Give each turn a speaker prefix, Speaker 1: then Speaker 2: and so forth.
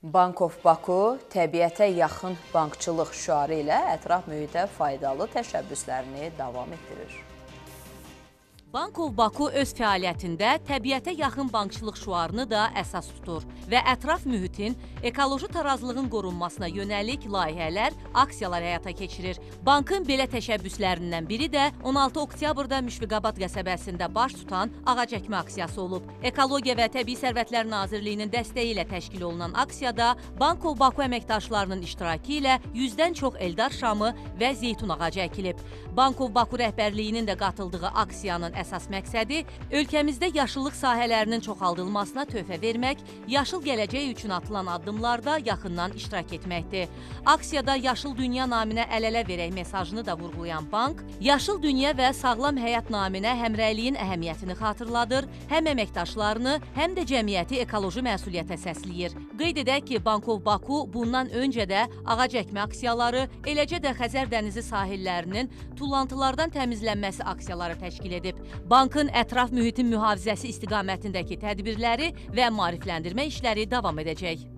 Speaker 1: Bank of Baku təbiətə yaxın bankçılıq şüarı ilə ətraf mühitə faydalı təşəbbüslərini davam etdirir.
Speaker 2: Bank of Baku öz fəaliyyətində təbiətə yaxın bankçılıq şüarını da əsas tutur və ətraf mühitin ekoloji tarazlığın qorunmasına yönəlik layihələr, aksiyalar həyata keçirir. Bankın belə təşəbbüslərindən biri də 16 oktyabrda Müşfiqabad qəsəbəsində baş tutan ağac əkmə aksiyası olub. Ekologiya və Təbii Sərvətlər Nazirliyinin dəstəyi ilə təşkil olunan aksiyada Bank of Baku əməkdaşlarının iştirakı ilə 100-dən çox eldar şamı və zeytun ağacı əkilib. Bank of Baku rəhbərliyinin də qatıldığı aksiyanın əsas məqsədi ölkəmizdə yaşıllıq sahələrinin çoxaldılmasına töhfə vermək, yaşıl gələcək üçün atılan addımlarda yaxından iştirak etməkdir. Aksiyada Yaşıl Dünya naminə əl-ələ verək mesajını da vurğulayan bank, Yaşıl Dünya və Sağlam Həyat naminə həmrəyliyin əhəmiyyətini xatırladır, həm əməkdaşlarını, həm də cəmiyyəti ekoloji məsuliyyətə səsləyir. Qeyd edək ki, Bank of Baku bundan öncə də ağac əkmə aksiyaları, eləcə də Xəzər dənizi sahillərinin tullantılardan təmizlənməsi aksiyaları təşkil edib. Bankın ətraf mühitin mühafizəsi istiqamətindəki tədbirləri və maarifləndirmə işləri davam edəcək.